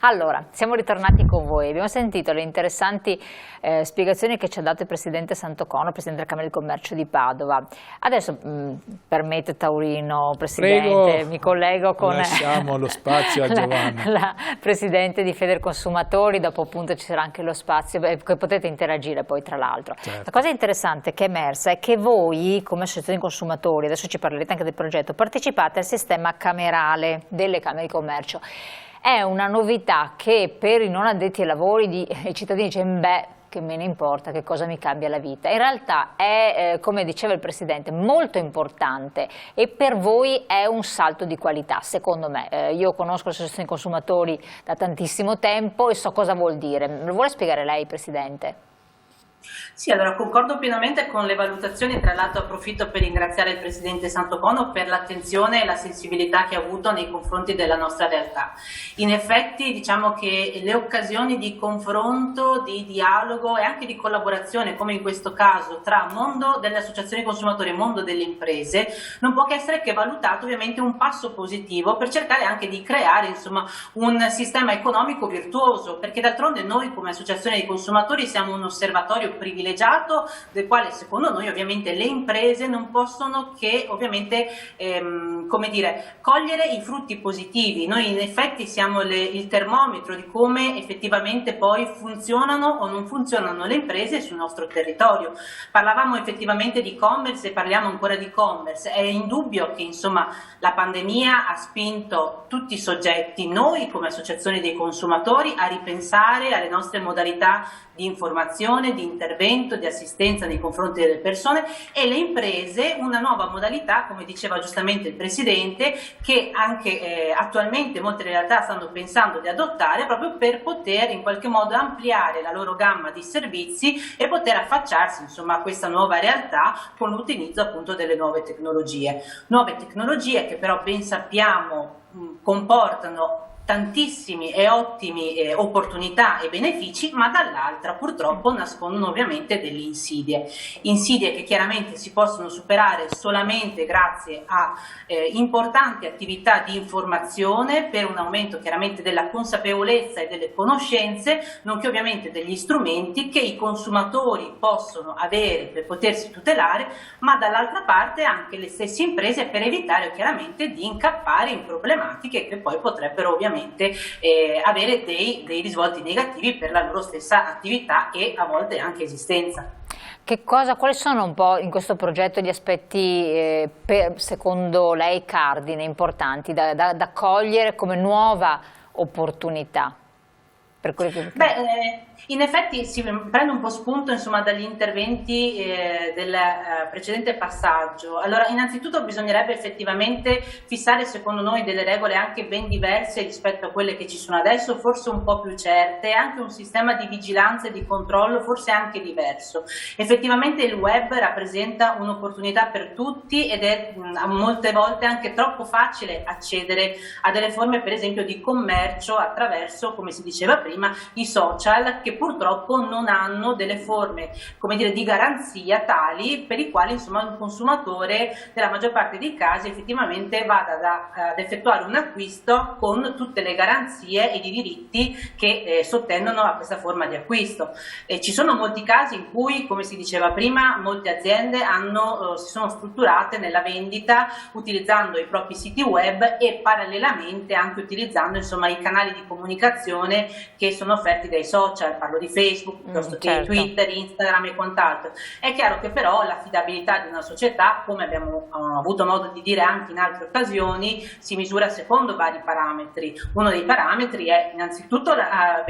Allora, siamo ritornati con voi, abbiamo sentito le interessanti spiegazioni che ci ha dato il Presidente Santocono, Presidente della Camera di Commercio di Padova. Adesso, permette Taurino, Presidente, Prego, mi collego con lasciamo lo spazio a Giovanna. la Presidente di Federconsumatori, dopo appunto ci sarà anche lo spazio, che potete interagire poi tra l'altro. Certo. La cosa interessante che è emersa è che voi, come associazione di consumatori, adesso ci parlerete anche del progetto, partecipate al sistema camerale delle Camere di Commercio. È una novità che per i non addetti ai lavori i cittadini dicono, beh, che me ne importa, che cosa mi cambia la vita. In realtà è, come diceva il Presidente, molto importante e per voi è un salto di qualità, secondo me. Io conosco l'associazione dei consumatori da tantissimo tempo e so cosa vuol dire. Me lo vuole spiegare lei, Presidente? Sì, allora concordo pienamente con le valutazioni, tra l'altro approfitto per ringraziare il Presidente Santocono per l'attenzione e la sensibilità che ha avuto nei confronti della nostra realtà. In effetti diciamo che le occasioni di confronto, di dialogo e anche di collaborazione, come in questo caso, tra mondo delle associazioni consumatori e mondo delle imprese, non può che essere che valutato ovviamente un passo positivo per cercare anche di creare insomma un sistema economico virtuoso, perché d'altronde noi come associazione di consumatori siamo un osservatorio privilegiato del quale secondo noi ovviamente le imprese non possono che ovviamente come dire, cogliere i frutti positivi. Noi in effetti siamo il termometro di come effettivamente poi funzionano o non funzionano le imprese sul nostro territorio. Parlavamo effettivamente di e-commerce e parliamo ancora di e-commerce. È indubbio che insomma la pandemia ha spinto tutti i soggetti, noi come associazione dei consumatori, a ripensare alle nostre modalità di informazione, di intervento, di assistenza nei confronti delle persone, e le imprese una nuova modalità, come diceva giustamente il Presidente, che anche attualmente molte realtà stanno pensando di adottare proprio per poter in qualche modo ampliare la loro gamma di servizi e poter affacciarsi insomma a questa nuova realtà con l'utilizzo appunto delle nuove tecnologie che però ben sappiamo comportano tantissimi e ottimi opportunità e benefici, ma dall'altra purtroppo nascondono ovviamente delle insidie che chiaramente si possono superare solamente grazie a importanti attività di informazione per un aumento chiaramente della consapevolezza e delle conoscenze, nonché ovviamente degli strumenti che i consumatori possono avere per potersi tutelare, ma dall'altra parte anche le stesse imprese per evitare chiaramente di incappare in problematiche che poi potrebbero ovviamente avere dei risvolti negativi per la loro stessa attività e a volte anche esistenza. Quali sono un po' in questo progetto gli aspetti secondo lei cardine importanti da cogliere come nuova opportunità? Per quelli che... In effetti si prende un po' spunto insomma dagli interventi del precedente passaggio. Allora, innanzitutto bisognerebbe effettivamente fissare secondo noi delle regole anche ben diverse rispetto a quelle che ci sono adesso, forse un po' più certe, e anche un sistema di vigilanza e di controllo forse anche diverso. Effettivamente il web rappresenta un'opportunità per tutti ed è molte volte anche troppo facile accedere a delle forme per esempio di commercio attraverso, come si diceva prima, i social, che purtroppo non hanno delle forme, come dire, di garanzia tali per i quali insomma un consumatore nella maggior parte dei casi effettivamente vada ad effettuare un acquisto con tutte le garanzie e i diritti che sottendono a questa forma di acquisto. Ci sono molti casi in cui, come si diceva prima, molte aziende si sono strutturate nella vendita utilizzando i propri siti web e parallelamente anche utilizzando insomma i canali di comunicazione che sono offerti dai social. Parlo di Facebook, piuttosto che Twitter, Instagram e quant'altro. È chiaro che però l'affidabilità di una società, come abbiamo avuto modo di dire anche in altre occasioni, si misura secondo vari parametri. Uno dei parametri è innanzitutto la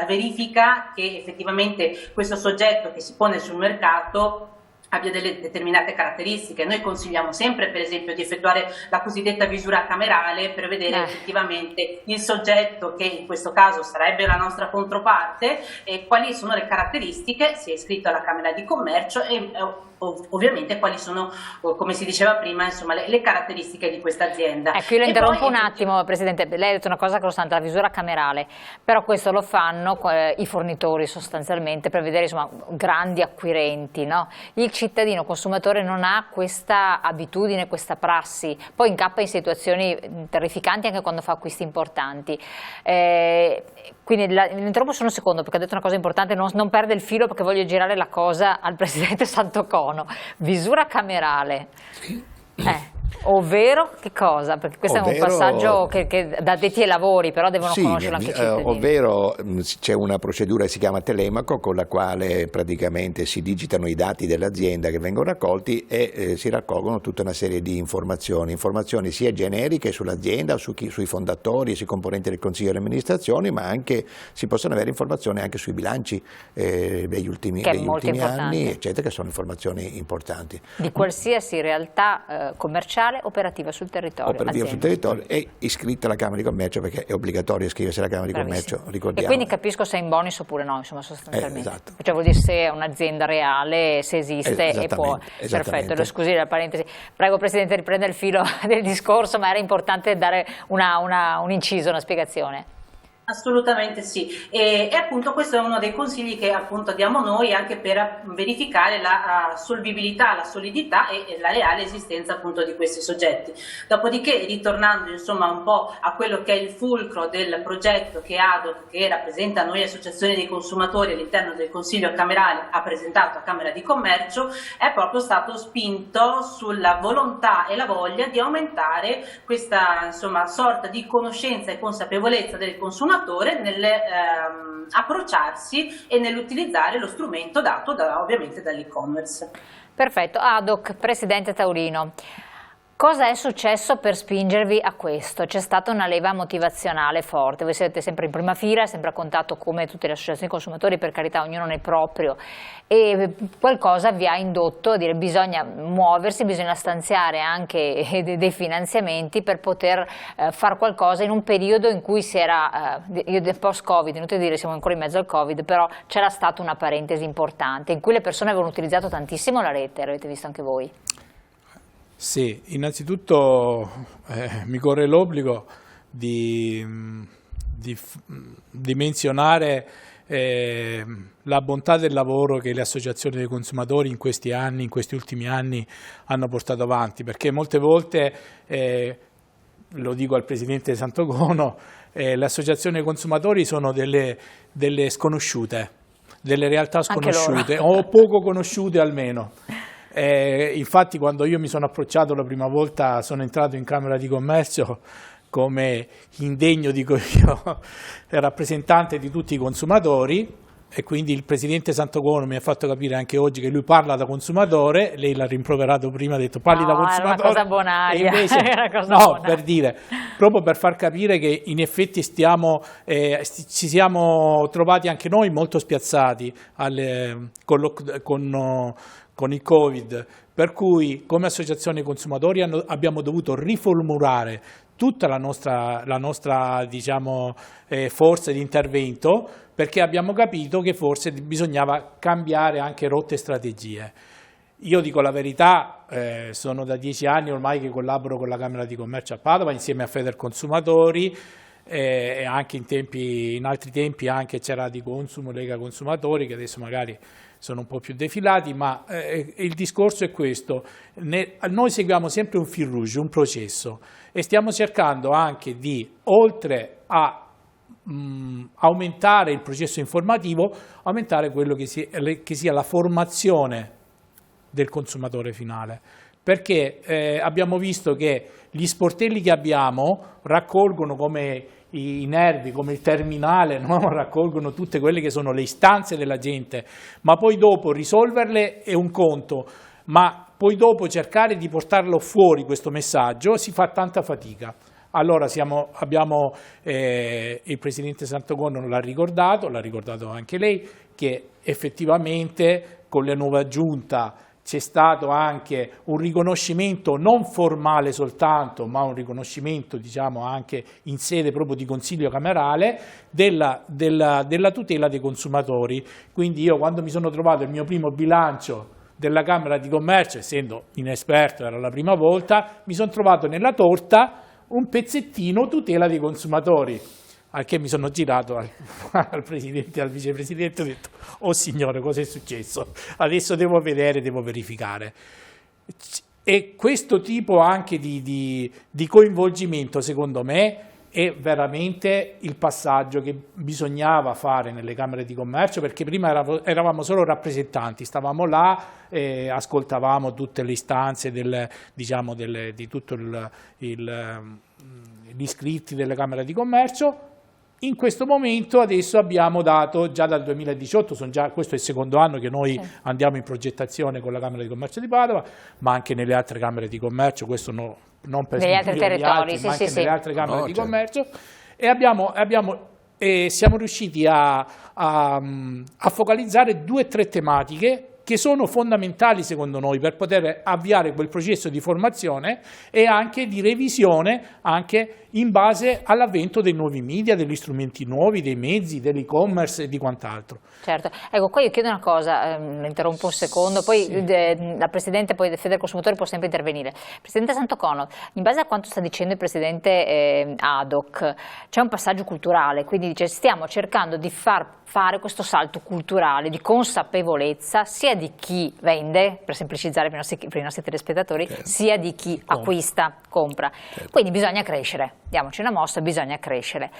verifica che effettivamente questo soggetto che si pone sul mercato abbia delle determinate caratteristiche. Noi consigliamo sempre per esempio di effettuare la cosiddetta visura camerale per vedere effettivamente il soggetto, che in questo caso sarebbe la nostra controparte, e quali sono le caratteristiche, se è iscritto alla Camera di Commercio, e ovviamente quali sono, come si diceva prima, insomma, le caratteristiche di questa azienda. Ecco, io la interrompo un attimo, Presidente. Lei ha detto una cosa costante, la visura camerale, però questo lo fanno i fornitori sostanzialmente per vedere, insomma, grandi acquirenti, no? Il cittadino consumatore non ha questa abitudine, questa prassi, poi incappa in situazioni terrificanti anche quando fa acquisti importanti. Quindi l'interrompo solo un secondo perché ha detto una cosa importante, non perde il filo perché voglio girare la cosa al Presidente Santocono. Visura camerale. Ovvero che cosa? Perché questo è un passaggio che da addetti ai lavori, però devono conoscerlo anche i cittadini. Ovvero c'è una procedura che si chiama Telemaco, con la quale praticamente si digitano i dati dell'azienda che vengono raccolti e si raccolgono tutta una serie di informazioni sia generiche sull'azienda, sui fondatori, sui componenti del consiglio di amministrazione, ma anche si possono avere informazioni anche sui bilanci degli ultimi anni, eccetera, che sono informazioni importanti. Di qualsiasi realtà commerciale operativa sul territorio. Operativa sul territorio è iscritta alla Camera di Commercio, perché è obbligatorio iscriversi alla Camera di Commercio, ricordiamo. E quindi capisco se è in bonus oppure no, insomma, sostanzialmente. Esatto. Cioè vuol dire se è un'azienda reale, se esiste e può. Perfetto, scusi la parentesi. Prego Presidente, riprende il filo del discorso, ma era importante dare un inciso, una spiegazione. Assolutamente sì, e appunto questo è uno dei consigli che appunto diamo noi anche per verificare la solvibilità, la solidità e la reale esistenza appunto di questi soggetti. Dopodiché, ritornando insomma un po' a quello che è il fulcro del progetto che ADOC, che rappresenta noi associazioni dei consumatori all'interno del Consiglio Camerale, ha presentato a Camera di Commercio, è proprio stato spinto sulla volontà e la voglia di aumentare questa insomma sorta di conoscenza e consapevolezza del consumatore nell'approcciarsi e nell'utilizzare lo strumento dato ovviamente dall'e-commerce. Perfetto. ADOC, Presidente Taurino. Cosa è successo per spingervi a questo? C'è stata una leva motivazionale forte, voi siete sempre in prima fila, sempre a contatto come tutte le associazioni consumatori, per carità ognuno nel proprio, e qualcosa vi ha indotto a dire bisogna muoversi, bisogna stanziare anche dei finanziamenti per poter fare qualcosa in un periodo in cui si era, post-Covid, inutile dire siamo ancora in mezzo al Covid, però c'era stata una parentesi importante in cui le persone avevano utilizzato tantissimo la rete, l'avete visto anche voi? Sì, innanzitutto mi corre l'obbligo di menzionare la bontà del lavoro che le associazioni dei consumatori in questi ultimi anni hanno portato avanti, perché molte volte, lo dico al Presidente Santocono, le associazioni dei consumatori sono delle sconosciute, delle realtà sconosciute o poco conosciute almeno. Infatti quando io mi sono approcciato la prima volta, sono entrato in Camera di Commercio come indegno, dico io, rappresentante di tutti i consumatori, e quindi il Presidente Santocono mi ha fatto capire anche oggi che lui parla da consumatore. Lei l'ha rimproverato prima, ha detto parli da consumatore. Era una cosa bonaria. E invece, per dire, proprio per far capire che in effetti ci siamo trovati anche noi molto spiazzati con il Covid, per cui come associazione consumatori abbiamo dovuto riformulare tutta la nostra diciamo, forza di intervento, perché abbiamo capito che forse bisognava cambiare anche rotte e strategie. Io dico la verità, sono da 10 anni ormai che collaboro con la Camera di Commercio a Padova insieme a Federconsumatori, e anche in altri tempi anche c'era di Consumo, Lega Consumatori, che adesso magari sono un po' più defilati, ma il discorso è questo: noi seguiamo sempre un fil rouge, un processo, e stiamo cercando anche di, oltre a aumentare il processo informativo, aumentare quello che sia la formazione del consumatore finale, perché abbiamo visto che gli sportelli che abbiamo raccolgono come i nervi, come il terminale, no? Raccolgono tutte quelle che sono le istanze della gente, ma poi dopo risolverle è un conto, ma poi dopo cercare di portarlo fuori questo messaggio si fa tanta fatica. Allora abbiamo il Presidente Santocono l'ha ricordato anche lei, che effettivamente con la nuova giunta c'è stato anche un riconoscimento non formale soltanto, ma un riconoscimento diciamo anche in sede proprio di Consiglio Camerale della tutela dei consumatori. Quindi io, quando mi sono trovato il mio primo bilancio della Camera di Commercio, essendo inesperto, era la prima volta, mi sono trovato nella torta un pezzettino tutela dei consumatori, al che mi sono girato al presidente e al vicepresidente e ho detto: oh signore, cosa è successo? Adesso devo vedere, devo verificare. E questo tipo anche di coinvolgimento, secondo me, è veramente il passaggio che bisognava fare nelle Camere di Commercio, perché prima eravamo solo rappresentanti, stavamo là, ascoltavamo tutte le istanze di tutti gli iscritti delle Camere di Commercio. In questo momento adesso abbiamo dato, già dal 2018, questo è il secondo anno che noi andiamo in progettazione con la Camera di Commercio di Padova, ma anche nelle altre Camere di Commercio, questo non per negli altri territori, ma anche nelle altre Camere di Commercio, e siamo riusciti a focalizzare 2 o 3 tematiche che sono fondamentali secondo noi per poter avviare quel processo di formazione e anche di revisione anche in base all'avvento dei nuovi media, degli strumenti nuovi, dei mezzi, dell'e-commerce e di quant'altro. Certo, ecco, qua io chiedo una cosa, interrompo un secondo, poi la Presidente poi Fede Consumatori può sempre intervenire. Presidente Santocono, in base a quanto sta dicendo il Presidente Haddock, c'è un passaggio culturale, quindi dice stiamo cercando di fare questo salto culturale di consapevolezza sia di chi vende, per semplicizzare per i nostri telespettatori, sia di chi acquista, compra. Quindi bisogna crescere, diamoci una mossa, bisogna crescere.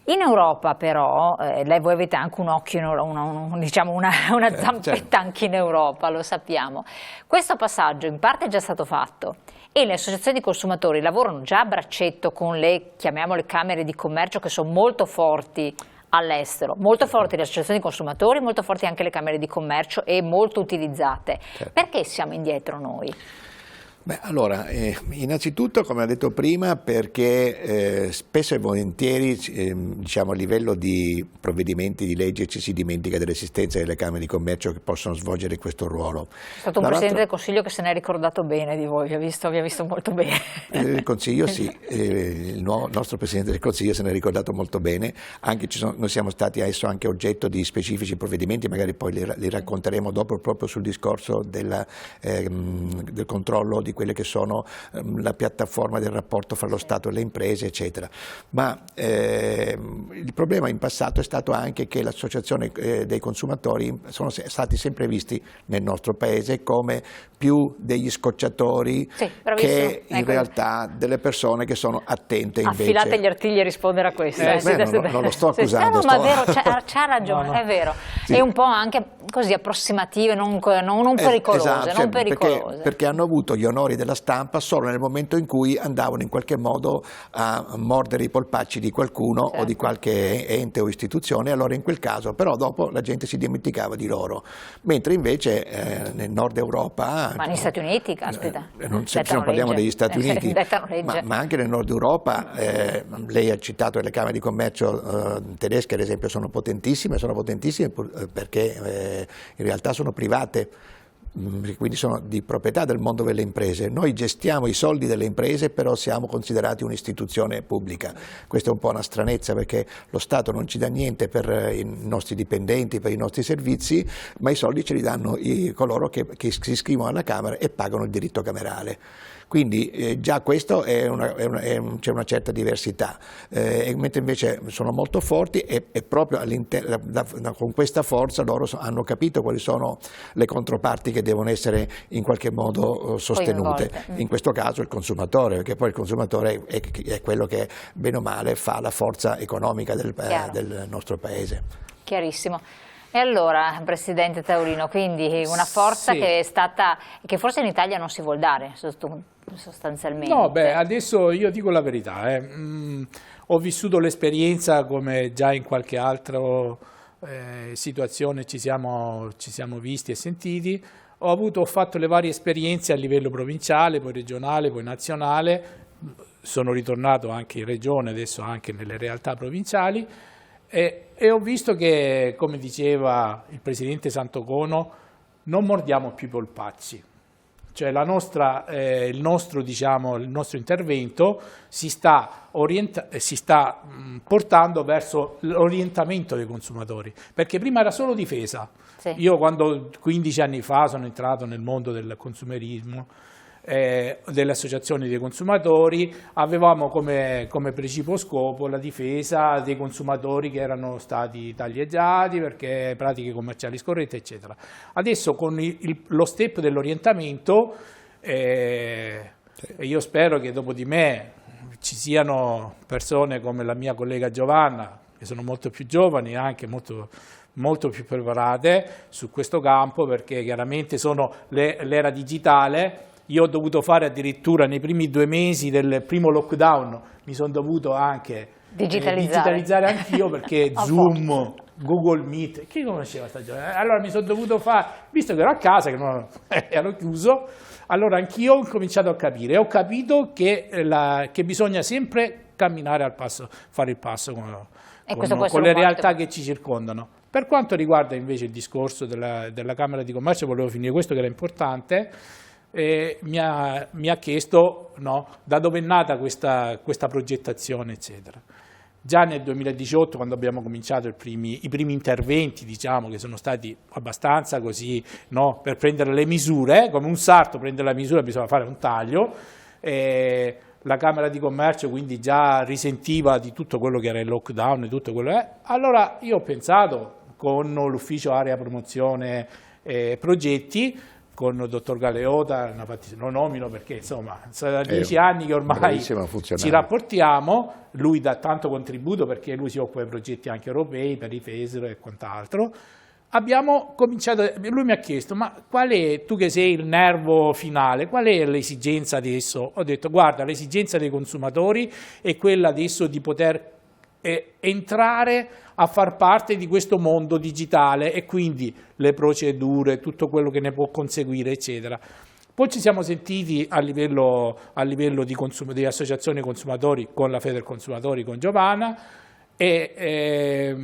In Europa però, voi avete anche un occhio, una zampetta anche in Europa, lo sappiamo. Questo passaggio in parte è già stato fatto e le associazioni di consumatori lavorano già a braccetto con le, chiamiamole, camere di commercio che sono molto forti all'estero, molto forti le associazioni di consumatori, molto forti anche le camere di commercio e molto utilizzate. Perché siamo indietro noi? Beh, allora, innanzitutto, come ho detto prima, perché spesso e volentieri diciamo, a livello di provvedimenti di legge ci si dimentica dell'esistenza delle Camere di Commercio che possono svolgere questo ruolo. È stato un Presidente del Consiglio che se ne è ricordato bene di voi, vi ha visto molto bene. Il Consiglio sì, il nostro Presidente del Consiglio se ne è ricordato molto bene, anche noi siamo stati adesso anche oggetto di specifici provvedimenti, magari poi li racconteremo dopo proprio sul discorso del controllo di quelle che sono la piattaforma del rapporto fra lo Stato e le imprese, eccetera. Ma il problema in passato è stato anche che l'associazione dei consumatori sono stati sempre visti nel nostro paese come più degli scocciatori che in realtà delle persone che sono attente invece. Affilate gli artigli a rispondere a questo. Non lo sto accusando. Ma è vero, c'ha ragione, no. È vero. Sì. E un po' anche così approssimative, non pericolose. Esatto, non pericolose. Perché hanno avuto gli onori della stampa solo nel momento in cui andavano in qualche modo a mordere i polpacci di qualcuno o di qualche ente o istituzione, allora in quel caso però dopo la gente si dimenticava di loro, mentre invece nel nord Europa, ma negli Stati Uniti, caspita, non parliamo degli Stati Uniti, ma anche nel nord Europa, lei ha citato le Camere di Commercio tedesche ad esempio, sono potentissime perché in realtà sono private, quindi sono di proprietà del mondo delle imprese. Noi gestiamo i soldi delle imprese, però siamo considerati un'istituzione pubblica. Questa è un po' una stranezza, perché lo Stato non ci dà niente per i nostri dipendenti, per i nostri servizi, ma i soldi ce li danno coloro che si iscrivono alla Camera e pagano il diritto camerale. Quindi già questo c'è una certa diversità, mentre invece sono molto forti e proprio con questa forza loro hanno capito quali sono le controparti che devono essere in qualche modo sostenute. In questo caso il consumatore, perché poi il consumatore è quello che bene o male fa la forza economica del nostro paese. Chiarissimo. E allora, Presidente Taurino, quindi una forza che forse in Italia non si vuol dare sostanzialmente. No, adesso io dico la verità, ho vissuto l'esperienza come già in qualche altra situazione ci siamo visti e sentiti, ho fatto le varie esperienze a livello provinciale, poi regionale, poi nazionale, sono ritornato anche in regione, adesso anche nelle realtà provinciali, e ho visto che, come diceva il Presidente Santocono, non mordiamo più i polpacci. cioè il nostro intervento si sta portando verso l'orientamento dei consumatori, perché prima era solo difesa. Sì. Io quando 15 anni fa sono entrato nel mondo del consumerismo, delle associazioni dei consumatori, avevamo come precipuo scopo la difesa dei consumatori che erano stati taglieggiati perché pratiche commerciali scorrette, eccetera. Adesso con lo step dell'orientamento, io spero che dopo di me ci siano persone come la mia collega Giovanna, che sono molto più giovani e anche molto più preparate su questo campo, perché chiaramente sono l'era digitale. Io ho dovuto fare addirittura nei primi 2 mesi del primo lockdown, mi sono dovuto anche digitalizzare anch'io, perché Zoom, Google Meet, chi conosceva sta giornata? Allora mi sono dovuto fare, visto che ero a casa, che non ero chiuso, allora anch'io ho cominciato a capire, ho capito che bisogna sempre camminare al passo, fare il passo con le realtà che ci circondano. Per quanto riguarda invece il discorso della Camera di Commercio, volevo finire questo che era importante. Mi ha chiesto, no, da dove è nata questa progettazione, eccetera. Già nel 2018, quando abbiamo cominciato i primi interventi, diciamo, che sono stati abbastanza così, no, per prendere le misure, come un sarto prendere la misura bisogna fare un taglio, la Camera di Commercio quindi già risentiva di tutto quello che era il lockdown e tutto quello che è. Allora io ho pensato, con l'ufficio area promozione progetti, con il dottor Galeota, lo nomino perché insomma sono da 10 anni che ormai ci rapportiamo, lui dà tanto contributo perché lui si occupa di progetti anche europei per i FESR e quant'altro. Abbiamo cominciato, lui mi ha chiesto, ma qual è, tu che sei il nervo finale, qual è l'esigenza adesso? Ho detto, guarda, l'esigenza dei consumatori è quella adesso di poter entrare a far parte di questo mondo digitale e quindi le procedure, tutto quello che ne può conseguire, eccetera. Poi ci siamo sentiti a livello di associazioni consumatori con la Federconsumatori, con Giovanna, e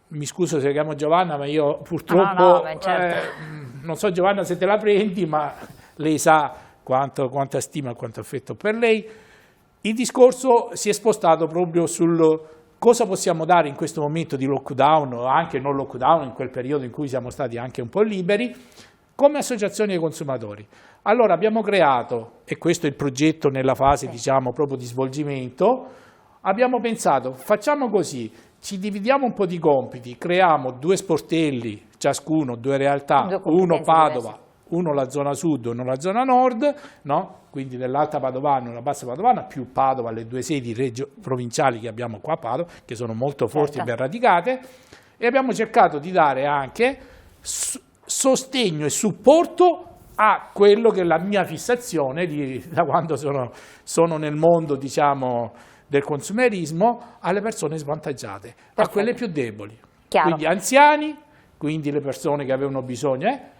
mi scuso se chiamo Giovanna, ma io purtroppo certo. non so Giovanna se te la prendi, ma lei sa quanta stima e quanto affetto per lei. Il discorso si è spostato proprio sul cosa possiamo dare in questo momento di lockdown, o anche non lockdown, in quel periodo in cui siamo stati anche un po' liberi, come associazioni dei consumatori. Allora abbiamo creato, e questo è il progetto nella fase diciamo proprio di svolgimento, abbiamo pensato, facciamo così, ci dividiamo un po' di compiti, creiamo 2 sportelli, ciascuno, 2 realtà, uno Padova, uno la zona sud, uno la zona nord, no? Quindi nell'Alta Padovana e nella Bassa Padovana, più Padova, le 2 sedi provinciali che abbiamo qua a Padova, che sono molto forti e ben radicate, e abbiamo cercato di dare anche sostegno e supporto a quello che è la mia fissazione da quando sono nel mondo, diciamo, del consumerismo, alle persone svantaggiate, a quelle più deboli. Chiaro. Quindi anziani, quindi le persone che avevano bisogno.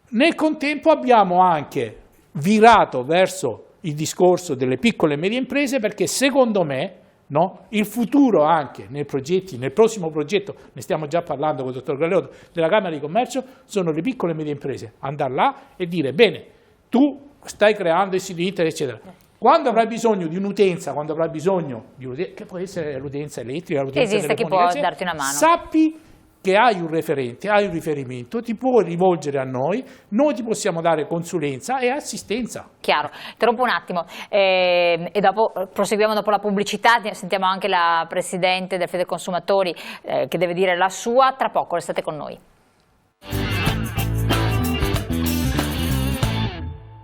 Nel contempo abbiamo anche virato verso il discorso delle piccole e medie imprese, perché secondo me, no, il futuro anche nel prossimo progetto, ne stiamo già parlando con il dottor Galeotto, della Camera di Commercio, sono le piccole e medie imprese. Andare là e dire, bene, tu stai creando il sito internet, eccetera. Quando avrai bisogno di un'utenza, che può essere l'utenza elettrica, l'utenza esiste chi può darti una mano. Sappi che hai un referente, hai un riferimento, ti puoi rivolgere a noi ti possiamo dare consulenza e assistenza. Chiaro, interrompo un attimo e dopo proseguiamo dopo la pubblicità, sentiamo anche la Presidente del Federconsumatori che deve dire la sua, tra poco restate con noi.